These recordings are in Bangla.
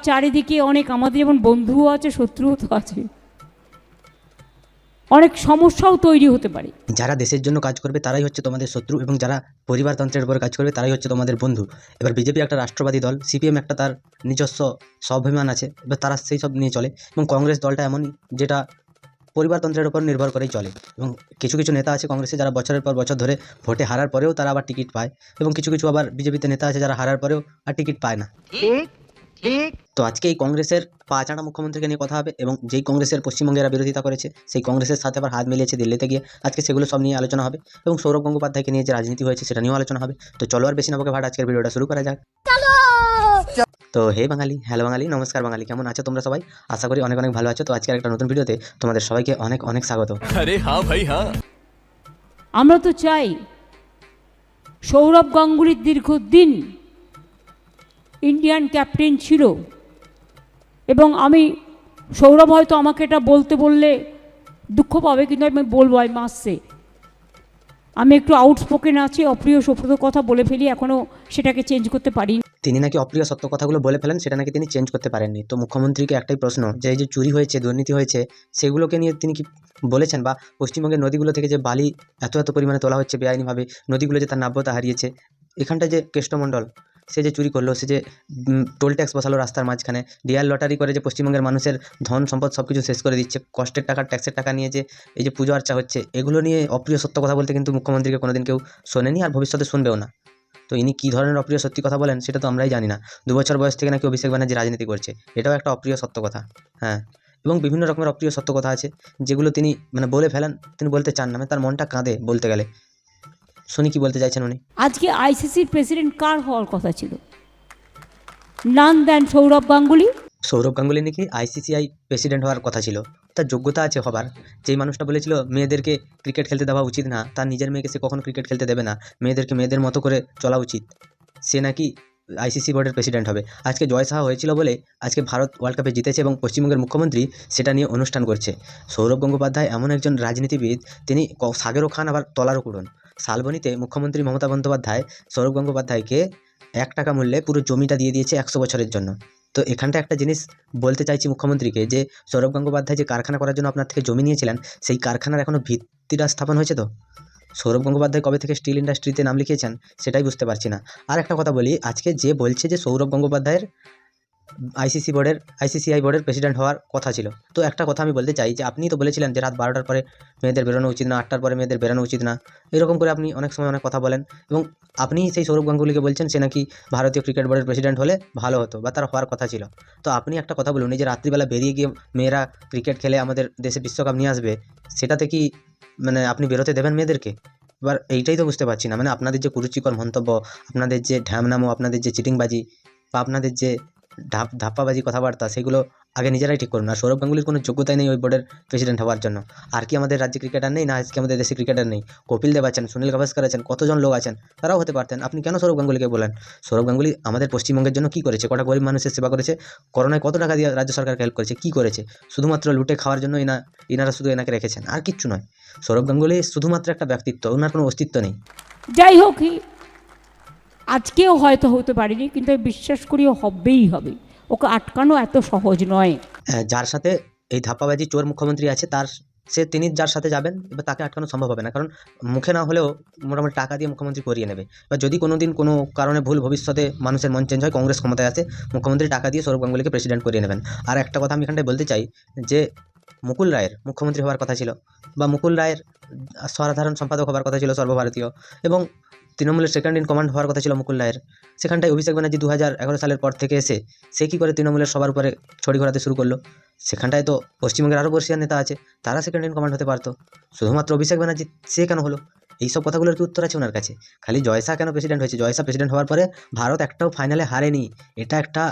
চারিদিকে অনেক আমাদের যেমন বন্ধুও আছে, শত্রুও তো আছে, অনেক সমস্যাও তৈরি হতে পারে। যারা দেশের জন্য কাজ করবে তারাই হচ্ছে তোমাদের শত্রু, এবং যারা পরিবারতন্ত্রের উপর কাজ করবে তারাই হচ্ছে তোমাদের বন্ধু। এবার বিজেপি একটা রাষ্ট্রবাদী দল, সিপিএম একটা তার নিজস্ব স্বাভিমান আছে, এবার তারা সেই সব নিয়ে চলে, এবং কংগ্রেস দলটা এমনই যেটা পরিবারতন্ত্রের উপর নির্ভর করেই চলে। এবং কিছু কিছু নেতা আছে কংগ্রেসে যারা বছরের পর বছর ধরে ভোটে হারার পরেও তারা আবার টিকিট পায়, এবং কিছু কিছু আবার বিজেপিতে নেতা আছে যারা হারার পরেও আর টিকিট পায় না। তো আজকে এই কংগ্রেসের পাঁচাটা মুখ্যমন্ত্রীকে নিয়ে কথা হবে, এবং যেই কংগ্রেসের পশ্চিমবঙ্গে এরা বিরোধিতা করেছে সেই কংগ্রেসের সাথে আবার হাত মিলিয়েছে দিল্লিতে গিয়ে, আজকে সেগুলো সব নিয়ে আলোচনা হবে, এবং সৌরভ গঙ্গোপাধ্যায়কে নিয়ে যে রাজনীতি হয়েছে সেটা নিয়েও আলোচনা হবে। তো চলো আর বেশি না বকে ভাট আজকের ভিডিওটা শুরু করা যাক। তো হে বাঙালি, হ্যালো বাঙালি, নমস্কার বাঙালি, কেমন আছো তোমরা সবাই? আশা করি অনেক অনেক ভালো আছো। তো আজকের একটা নতুন ভিডিওতে তোমাদের সবাইকে অনেক অনেক স্বাগত। अरे हाँ भाई हाँ। আমরা তো চাই সৌরভ গাঙ্গুলির দীর্ঘদিন ইন্ডিয়ান ক্যাপ্টেন ছিল, এবং আমি সৌরভ হয়তো আমাকে এটা বলতে বললে দুঃখ পাবে, কিন্তু আমি বলবো আই মাস্ট সে, আমি একটু আউটস্পোকেন আছি, অপ্রিয় সত্য কথা বলে ফেলি, এখনও সেটাকে চেঞ্জ করতে পারিনি। তিনি নাকি অপ্রিয় সত্য কথাগুলো বলে ফেলেন, সেটা নাকি তিনি চেঞ্জ করতে পারেননি। তো মুখ্যমন্ত্রীকে একটাই প্রশ্ন, যে এই যে চুরি হয়েছে, দুর্নীতি হয়েছে, সেগুলোকে নিয়ে তিনি কি বলেছেন? বা পশ্চিমবঙ্গের নদীগুলো থেকে যে বালি এত এত পরিমাণে তোলা হচ্ছে বেআইনিভাবে, নদীগুলো যে তার নাব্যতা হারিয়েছে, এখানটায় যে কেষ্টমণ্ডল সে যে চুরি করলো, সে যে টোল ট্যাক্স বসালো রাস্তার মাঝখানে, ডিআর লটারি করে যে পশ্চিমবঙ্গের মানুষের ধন সম্পদ সব কিছু শেষ করে দিচ্ছে, কষ্টের টাকা ট্যাক্সের টাকা নিয়ে যে এই যে পুজো আর্চা হচ্ছে, এগুলো নিয়ে অপ্রিয় সত্য কথা বলতে কিন্তু মুখ্যমন্ত্রীকে কোনোদিন কেউ শোনেনি, আর ভবিষ্যতে শুনবেও না। তো ইনি কী ধরনের অপ্রিয় সত্যি কথা বলেন সেটা তো আমরাই জানি না। 2 বছর বয়স থেকে নাকি অভিষেক ব্যানার্জি রাজনীতি করছে, এটাও একটা অপ্রিয় সত্য কথা। হ্যাঁ, এবং বিভিন্ন রকমের অপ্রিয় সত্য কথা আছে যেগুলো তিনি বলে ফেলেন, তিনি বলতে চান না, তার মনটা কাঁদে বলতে গেলে। শুনি কি বলতে চাইছেন উনি। আজকে আইসিসির প্রেসিডেন্ট কার হওয়ার কথা ছিল? নান দেন সৌরভ গাঙ্গুলি। সৌরভ গাঙ্গুলি নাকি আইসিসিআই প্রেসিডেন্ট হওয়ার কথা ছিল, তার যোগ্যতা আছে হবার। যেই মানুষটা বলেছিল মেয়েদেরকে ক্রিকেট খেলতে দেওয়া উচিত না, তার নিজের মেয়েকে সে কখনো ক্রিকেট খেলতে দেবে না, মেয়েদেরকে মেয়েদের মতো করে চলা উচিত, সে নাকি আইসিসি বোর্ডের প্রেসিডেন্ট হবে। আজকে জয় সাহা হয়েছিল বলে আজকে ভারত ওয়ার্ল্ড কাপে জিতেছে, এবং পশ্চিমবঙ্গের মুখ্যমন্ত্রী সেটা নিয়ে অনুষ্ঠান করছে। সৌরভ গঙ্গোপাধ্যায় এমন একজন রাজনীতিবিদ, তিনি সাগেরও খান আবার তলারও কুড়ন। শালবনীতে মুখ্যমন্ত্রী মমতা বন্দ্যোপাধ্যায় সৌরভ গঙ্গোপাধ্যায়কে 1 টাকা মূল্যে পুরো জমিটা দিয়ে দিয়েছে 100 বছরের জন্য। তো এখানটা একটা জিনিস বলতে চাইছি মুখ্যমন্ত্রীকে, যে সৌরভ গঙ্গোপাধ্যায় যে কারখানা করার জন্য আপনার থেকে জমি নিয়েছিলেন, সেই কারখানার এখনও ভিত্তিটা স্থাপন হয়েছে তো? সৌরভ গঙ্গোপাধ্যায় কবে থেকে স্টিল ইন্ডাস্ট্রিতে নাম লিখিয়েছেন সেটাই বুঝতে পারছি না। আর একটা কথা বলি, আজকে যে বলছে যে সৌরভ গঙ্গোপাধ্যায়ের আইসিসিআই বোর্ডের প্রেসিডেন্ট হওয়ার কথা ছিল, তো একটা কথা আমি বলতে চাই, যে আপনি তো বলেছিলেন যে রাত 12টার পরে মেয়েদের বেরোনো উচিত না, 8টার পরে মেয়েদের বেরোনো উচিত না, এরকম করে আপনি অনেক সময় অনেক কথা বলেন, এবং আপনি সেই সৌরভ গাঙ্গুলিকে বলছেন সে নাকি ভারতীয় ক্রিকেট বোর্ডের প্রেসিডেন্ট হলে ভালো হতো, বা তার হওয়ার কথা ছিল। তো আপনি একটা কথা বলুন, এই যে রাত্রিবেলা বেরিয়ে গিয়ে মেয়েরা ক্রিকেট খেলে আমাদের দেশে বিশ্বকাপ নিয়ে আসবে, সেটাতে কি আপনি বেরোতে দেবেন মেয়েদেরকে? এবার এইটাই তো বুঝতে পারছি না, আপনাদের যে কুরুচিকর মন্তব্য, আপনাদের যে ঢ্যামনামো, আপনাদের যে চিটিংবাজি, বা আপনাদের যে ধাপ্পাবাজি কথাবার্তা, সেগুলো আগে নিজেরাই ঠিক করুন। আর সৌরভ গাঙ্গুলির কোনো যোগ্যতাই নেই ওই বোর্ডের প্রেসিডেন্ট হওয়ার জন্য। আর কি আমাদের রাজ্যে ক্রিকেটার নেই? না, আজকে আমাদের দেশে ক্রিকেটার নেই? কপিল দেব আছেন, সুনীল গাভাস্কর আছেন, কতজন লোক আছেন, তারাও হতে পারতেন। আপনি কেন সৌরভ গাঙ্গুলিকে বলেন? সৌরভ গাঙ্গুলি আমাদের পশ্চিমবঙ্গের জন্য কী করেছে? কটা গরিব মানুষের সেবা করেছে, করোনায় কত টাকা দিয়ে রাজ্য সরকারকে হেল্প করেছে, কী করেছে? শুধুমাত্র লুটে খাওয়ার জন্য ইনারা শুধু এনাকে রেখেছেন, আর কিচ্ছু নয়। সৌরভ গাঙ্গুলি শুধুমাত্র একটা ব্যক্তিত্ব, ওনার কোনো অস্তিত্ব নেই। যাই হোক, আজকেও হয়তো হতে পারেনি, কিন্তু আমি বিশ্বাস করিও হবেই হবে, ওকে আটকানো এত সহজ নয়। যার সাথে এই ধাপ্পাবাজি চোর মুখ্যমন্ত্রী আছে, তিনি যার সাথে যাবেন, এবার তাকে আটকানো সম্ভব হবে না, কারণ মুখে না হলেও মোটামুটি টাকা দিয়ে মুখ্যমন্ত্রী করিয়ে নেবে। বা যদি কোনো দিন কোনো কারণে ভুল ভবিষ্যতে মানুষের মন চেঞ্জ হয়, কংগ্রেস ক্ষমতায় আসে, মুখ্যমন্ত্রী টাকা দিয়ে সৌরভ গাঙ্গুলিকে প্রেসিডেন্ট করিয়ে নেবেন। আর একটা কথা আমি এখানটায় বলতে চাই, যে মুকুল রায়ের মুখ্যমন্ত্রী হওয়ার কথা ছিল, বা মুকুল রায়ের সাধারণ সম্পাদক হওয়ার কথা ছিল সর্বভারতীয়, এবং তৃণমূলের সেকেন্ড ইন কমান্ড হওয়ার কথা ছিল মুকুল রায়ের। সেখানটায় অভিষেক ব্যানার্জি 2011 সালের পর থেকে এসে সে কী করে তৃণমূলের সবার উপরে ছড়ি ঘোরাতে শুরু করলো? সেখানটায় তো পশ্চিমবঙ্গের আরও বর্ষীয় নেতা আছে, তারা সেকেন্ড ইন কমান্ড হতে পারতো। শুধুমাত্র অভিষেক ব্যানার্জি সে কেন হলো? এইসব কথাগুলোর কি উত্তর আছে ওনার কাছে? খালি জয়সা কেন প্রেসিডেন্ট হয়েছে? জয়সা প্রেসিডেন্ট হওয়ার পরে ভারত একটাও ফাইনালে হারেনি, এটা একটা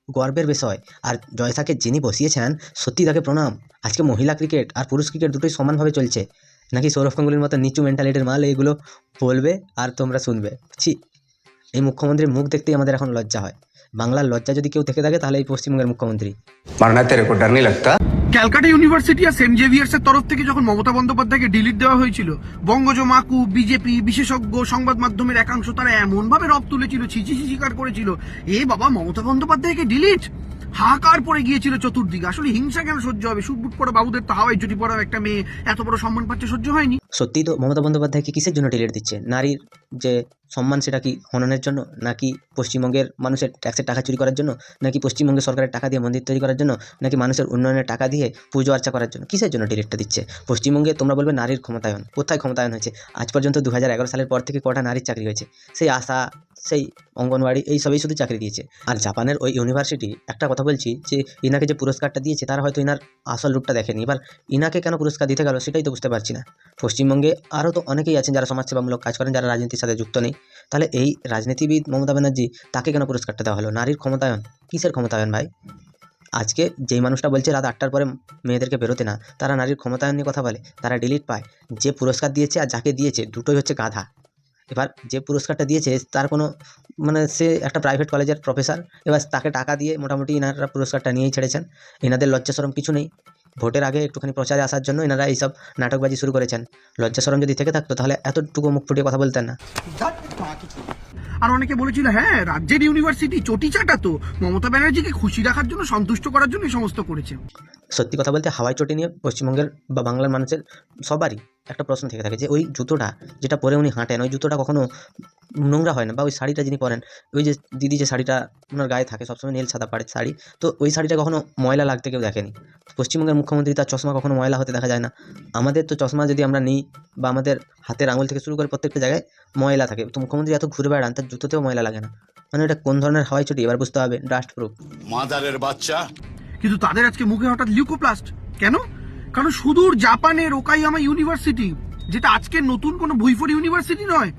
গর্বের বিষয়। আর জয়সাকে যিনি বসিয়েছেন, সত্যি তাকে প্রণাম। আজকে মহিলা ক্রিকেট আর পুরুষ ক্রিকেট দুটোই সমানভাবে চলছে, নাকি সৌরভ গাঙ্গুলির মতো নিচু মেন্টালিটির মাল এগুলো বলবে আর তোমরা শুনবে? ছি, এই মুখ্যমন্ত্রীর মুখ দেখতেই আমাদের এখন লজ্জা হয়। বাংলার লজ্জা যদি কেউ থেকে থাকে তাহলে এই পশ্চিমবঙ্গের মুখ্যমন্ত্রী। মারনা তেরে কো ডর নেই লাগতা? ক্যালকাটা ইউনিভার্সিটি আর সেন্ট জেভিয়ার্সের তরফ থেকে যখন মমতা বন্দ্যোপাধ্যায়কে ডিলিট দেওয়া হয়েছিল, বঙ্গজ মাকু বিজেপি বিশেষজ্ঞ সংবাদ মাধ্যমের একাংশ তারা এমন ভাবে রব তুলেছিল, ছিচি স্বীকার করেছিল, এ বাবা মমতা বন্দ্যোপাধ্যায়কে ডিলিট, হাহাকার পড়ে গিয়েছিল চতুর্দিকে। আসলে হিংসা কেন সহ্য হবে? সুটবুট পড়া বাবুদের তো হাওয়ায় জুটি পড়া একটা মেয়ে এত বড় সম্মান পাচ্ছে, সহ্য হয়নি। সত্যি তো মমতা বন্দ্যোপাধ্যায়কে কিসের জন্য ডিলিট দিচ্ছে? নারীর যে সম্মান সেটা কি হননের জন্য, নাকি পশ্চিমবঙ্গের মানুষের ট্যাক্সের টাকা চুরি করার জন্য, নাকি পশ্চিমবঙ্গের সরকারের টাকা দিয়ে মন্দির তৈরি করার জন্য, নাকি মানুষের উন্নয়নের টাকা দিয়ে পুজো আর্চা করার জন্য? কিসের জন্য ডিলিটটা দিচ্ছে? পশ্চিমবঙ্গে তোমরা বলবে নারীর ক্ষমতায়ন, কোথায় ক্ষমতায়ন হয়েছে? আজ পর্যন্ত 2011 সালের পর থেকে কটা নারীর চাকরি হয়েছে? সেই আশা, সেই অঙ্গনওয়াড়ি, এই সবই শুধু চাকরি দিয়েছে। আর জাপানের ওই ইউনিভার্সিটি, একটা কথা বলছি, যে ইনাকে যে পুরস্কারটা দিয়েছে তারা হয়তো ইনার আসল রূপটা দেখেনি। এবার ইনাকে কেন পুরস্কার দিতে গেল সেটাই তো বুঝতে পারছি না। পশ্চিমবঙ্গে আরও তো অনেকেই আছেন যারা সমাজসেবামূলক কাজ করেন, যারা রাজনীতির সাথে যুক্ত নেই। তাহলে এই রাজনীতিবিদ মমতা ব্যানার্জি, তাকে কেন পুরস্কারটা দেওয়া হলো? নারীর ক্ষমতায়ন, কিসের ক্ষমতায়ন ভাই? আজকে যেই মানুষটা বলছে রাত 8টার পরে মেয়েদেরকে বেরোতে না, তারা নারীর ক্ষমতায়ন নিয়ে কথা বলে, তারা ডিলিট পায়। যে পুরস্কার দিয়েছে আর যাকে দিয়েছে দুটোই হচ্ছে গাধা। এবার যে পুরস্কারটা দিয়েছে তার কোনো সে একটা প্রাইভেট কলেজের প্রফেসর, এবার তাকে টাকা দিয়ে মোটামুটি এনারা পুরস্কারটা নিয়েই ছেড়েছেন। এনাদের লজ্জা শরম কিছু নেই। ভোটের আগে একটুখানি প্রচারে আসার জন্য এনারা এইসব নাটকবাজি শুরু করেছেন। লজ্জা শরম যদি থেকে থাকতো তাহলে এতটুকু মুখ ফুটিয়ে কথা বলতেন না। আর অনেকে বলেছিল হ্যাঁ রাজ্যের ইউনিভার্সিটি চটি চাটা তো মমতা ব্যানার্জিকে খুশি রাখার জন্য, সন্তুষ্ট করার জন্য এই সমস্ত করেছে। সত্যি কথা বলতে হাওয়াই চটি নিয়ে পশ্চিমবঙ্গের বা বাংলার মানুষের সবারই একটা প্রশ্ন থেকে থাকে যে ওই জুতোটা যেটা পরে উনি হাঁটেন, ওই জুতোটা কখনো নোংরা হয় না? বা ওই শাড়িটা যিনি পরেন, ওই যে দিদি যে শাড়িটা ওনার গায়ে থাকে সবসময় নীল সাদা পাড়ের শাড়ি, তো ওই শাড়িটা কখনো ময়লা লাগতে কেউ দেখেনি। পশ্চিমবঙ্গের মুখ্যমন্ত্রী তার চশমা কখনো ময়লা হতে দেখা যায় না। আমাদের তো চশমা যদি আমরা নিই বা আমাদের হাতের আঙুল থেকে শুরু করে প্রত্যেকটা জায়গায় ময়লা থাকে, তো মুখ্যমন্ত্রী এত ঘুরে বেড়ান তার জুতোতেও ময়লা লাগে না। মানে এটা কোন ধরনের হাওয়াই চটি এবার বুঝতে হবে, ডাস্ট প্রুফ। মাদারের বাচ্চা। কিন্তু তাদের আজকে মুখে হঠাৎ লিউকোপ্লাস্ট কেন? কারণ সুদূর জাপানের ওকাইয়ামা ইউনিভার্সিটি, যেটা আজকে নতুন কোনো ভুইফোর ইউনিভার্সিটি নয়,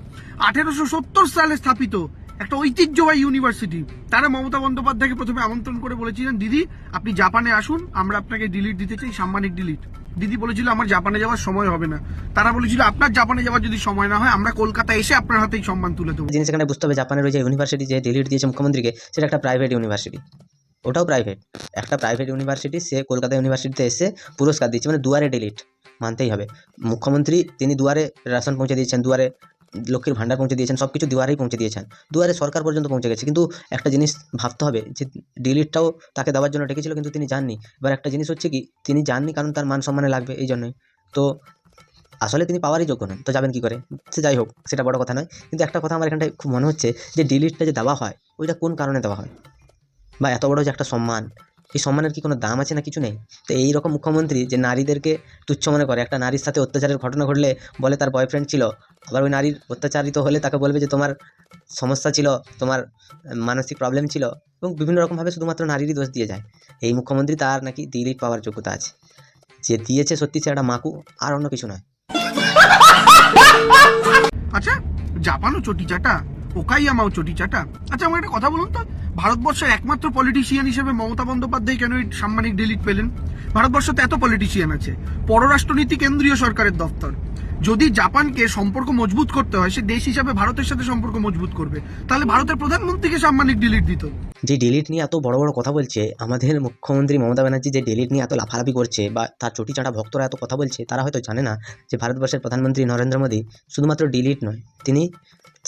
1870 সালে স্থাপিত একটা ঐতিহ্যবাহী ইউনিভার্সিটি, তারা মমতা বন্দ্যোপাধ্যায়কে প্রথমে আমন্ত্রণ করে বলেছিলেন দিদি আপনি জাপানে আসুন, আমরা আপনাকে ডিলিট দিতে চাই, সাম্মানিক ডিলিট। দিদি বলেছিল আমার জাপানে যাওয়ার সময় হবে না। তারা বলেছিল আপনার জাপানে যাওয়ার যদি সময় না হয় আমরা কলকাতা এসে আপনার হাতেই সম্মান তুলে দেবো। জিনিস এখানে বুঝতে হবে, জাপানের ওই যে ইউনিভার্সিটি যে ডিলিট দিয়েছে মুখ্যমন্ত্রীকে, সেটা একটা প্রাইভেট ইউনিভার্সিটি। ওটাও প্রাইভেট, একটা প্রাইভেট ইউনিভার্সিটি, সে কলকাতা ইউনিভার্সিটিতে এসে পুরস্কার দিচ্ছে, মানে দুয়ারে ডিলিট মানতেই হবে। মুখ্যমন্ত্রী তিনি দুয়ারে রেশন পৌঁছে দিয়েছেন, দুয়ারে লক্ষ্মীর ভাণ্ডার পৌঁছে দিয়েছেন, সব কিছু দুয়ারেই পৌঁছে দিয়েছেন, দুয়ারে সরকার পর্যন্ত পৌঁছে গেছে। কিন্তু একটা জিনিস ভাবতে হবে যে ডিলিটটাও তাকে দেওয়ার জন্য ডেকেছিল, কিন্তু তিনি যাননি। এবার একটা জিনিস হচ্ছে কি, তিনি যাননি কারণ তার মান সম্মানে লাগবে এই জন্যই। তো আসলে তিনি পাওয়ারই যোগ্য নন, তো যাবেন কি করে? সে যাই হোক, সেটা বড় কথা নয়। কিন্তু একটা কথা আমার এখানটায় খুব মনে হচ্ছে যে ডিলিটটা যে দেওয়া হয় ওইটা কোন কারণে দেওয়া হয়? বা এত বড় যে একটা সম্মান, এই সম্মানের কি কোনো দাম আছে না কিছু নেই? তো এই রকম মুখ্যমন্ত্রী যে নারীদেরকে তুচ্ছ মনে করে, একটা নারীর সাথে অত্যাচারের ঘটনা ঘটলে বলে তার বয়ফ্রেন্ড ছিল, আবার ওই নারীর অত্যাচারিত হলে তাকে বলবে যে তোমার সমস্যা ছিল, তোমার মানসিক প্রবলেম ছিল, এবং বিভিন্ন রকমভাবে শুধুমাত্র নারীরই দোষ দিয়ে যায়। এই মুখ্যমন্ত্রী তার নাকি ডিলিট পাওয়ার যোগ্যতা আছে, যে দিয়েছে সত্যি সে একটা মাকু, আর অন্য কিছু নয়। আচ্ছা জাপানও চটি চাটা, ওকাইয়ামাও চটি চাটা। আচ্ছা আমার একটা কথা বলুন তো, ভারতবর্ষের একমাত্র পলিটিশিয়ান হিসেবে মমতা বন্দ্যোপাধ্যায় কেন এই সাম্মানিক ডিলিট পেলেন? ভারতবর্ষতে এত পলিটিশিয়ান আছে, পররাষ্ট্রনীতি কেন্দ্রীয় সরকারের দপ্তর। যদি জাপানকে সম্পর্ক মজবুত করতে হয়, সে দেশ হিসাবে ভারতের সাথে সম্পর্ক মজবুত করবে, তাহলে ভারতের প্রধানমন্ত্রীকে সাম্মানিক ডিলিট দিত। যে ডিলিট নিয়ে এত বড় বড় কথা বলছে আমাদের মুখ্যমন্ত্রী মমতা ব্যানার্জি, যে ডিলিট নিয়ে এত লাফালাফি করছে বা তার চটি চাটা ভক্তরা এত কথা বলছে, তারা হয়তো জানে না যে ভারতবর্ষের প্রধানমন্ত্রী নরেন্দ্র মোদী শুধুমাত্র ডিলিট নয়, তিনি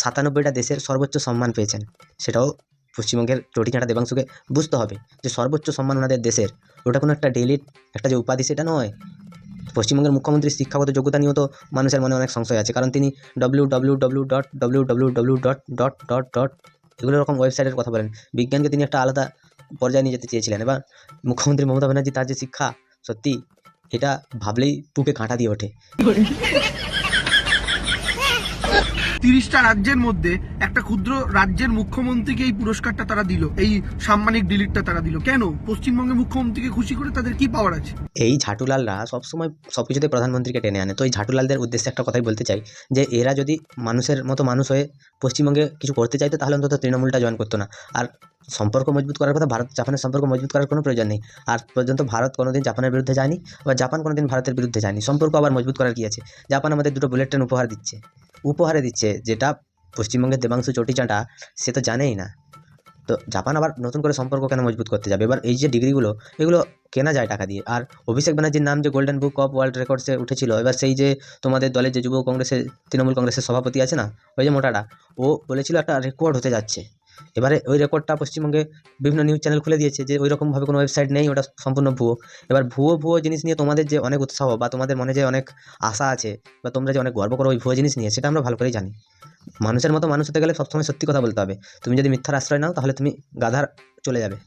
97টা দেশের সর্বোচ্চ সম্মান পেয়েছেন। সেটাও পশ্চিমবঙ্গের চটি চাটা দেবাংশুকে বুঝতে হবে যে সর্বোচ্চ সম্মান ওনাদের দেশের, ওটা কোনো একটা ডিলিট, একটা যে উপাধি সেটা নয়। পশ্চিমবঙ্গের মুখ্যমন্ত্রীর শিক্ষাগত যোগ্যতা নিয়েও তো মানুষের মনে অনেক সংশয় আছে, কারণ তিনি www.www.ডট এগুলো রকম ওয়েবসাইটের কথা বলেন। বিজ্ঞানকে তিনি একটা আলাদা পর্যায়ে নিয়ে যেতে চেয়েছিলেন। এবার মুখ্যমন্ত্রী মমতা ব্যানার্জি তার যে শিক্ষা, সত্যি এটা ভাবলেই বুকে কাঁটা দিয়ে ওঠে। 30টা রাজ্যের মধ্যে একটা ক্ষুদ্র রাজ্যের মুখ্যমন্ত্রীকে এই পুরস্কারটা তারা দিল, এই সাম্মানিক ডিলিটটা তারা দিল কেন? পশ্চিমবঙ্গের মুখ্যমন্ত্রীকে খুশি করে তাদের কি পাওয়ার আছে? এই ঝাটুলালরা সবসময় সব কিছুতে প্রধানমন্ত্রীকে টেনে আনে। তো এই ঝাটুলালদের উদ্দেশ্যে একটা কথাই বলতে চাই, যে এরা যদি মানুষের মতো মানুষ হয়ে পশ্চিমবঙ্গে কিছু করতে চাইতো তাহলে অন্তত তৃণমূলটা জয়েন করতো না। আর সম্পর্ক মজবুত করার কথা, ভারত জাপানের সম্পর্ক মজবুত করার কোনো প্রয়োজন নেই। আর পর্যন্ত ভারত কোনোদিন জাপানের বিরুদ্ধে যায়নি, বা জাপান কোনোদিন ভারতের বিরুদ্ধে যায়নি। সম্পর্ক আবার মজবুত করার কি আছে? জাপান আমাদের দুটো বুলেট ট্রেন উপহারে দিচ্ছে, যেটা পশ্চিমবঙ্গের দেবাংশু চটি চাটা সে তো জানেই না। তো জাপান আবার নতুন করে সম্পর্ক কেন মজবুত করতে যাবে? এবার এই যে ডিগ্রিগুলো, এগুলো কেনা যায় টাকা দিয়ে। আর অভিষেক ব্যানার্জির নাম যে গোল্ডেন বুক অফ ওয়ার্ল্ড রেকর্ডসে উঠেছিল, এবার সেই যে তোমাদের দলের যে যুব কংগ্রেসের তৃণমূল কংগ্রেসের সভাপতি আছে না, ওই যে মোটাটা, ও বলেছিল একটা রেকর্ড হতে যাচ্ছে। এবারে ওই রেকর্ডটা পশ্চিমবঙ্গে বিভিন্ন নিউজ চ্যানেল খুলে দিয়েছে যে ওই রকমভাবে কোনো ওয়েবসাইট নেই, ওটা সম্পূর্ণ ভুয়ো। এবার ভুয়ো জিনিস নিয়ে তোমাদের যে অনেক উৎসাহ বা তোমাদের মনে যে অনেক আশা আছে বা তোমরা যে অনেক গর্ব করো ওই ভুয়ো জিনিস নিয়ে, সেটা আমরা ভালো করেই জানি। মানুষের মতো মানুষ হতে গেলে সবসময় সত্যি কথা বলতে হবে। তুমি যদি মিথ্যার আশ্রয় নাও তাহলে তুমি গাধার চলে যাবে।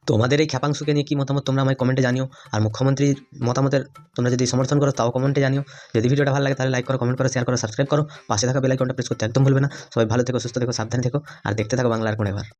তোমাদের এই খ্যাপাংশুকে নিয়ে কী মতামত তোমরা আমায় কমেন্টে জানিও। আর মুখ্যমন্ত্রীর মতামতের তোমরা যদি সমর্থন করো তাও কমেন্টে জানিও। যদি ভিডিওটা ভালো লাগে তাহলে লাইক করো, কমেন্ট করো, শেয়ার করো, সাবস্ক্রাইব করো, পাশে থাকা বেল আইকনটা প্রেস করতে একদম ভুলবে না। সবাই ভালো থেকো, সুস্থ থেকো, সাবধানে থেকো আর দেখতে থাকো বাংলার কোণ এবার।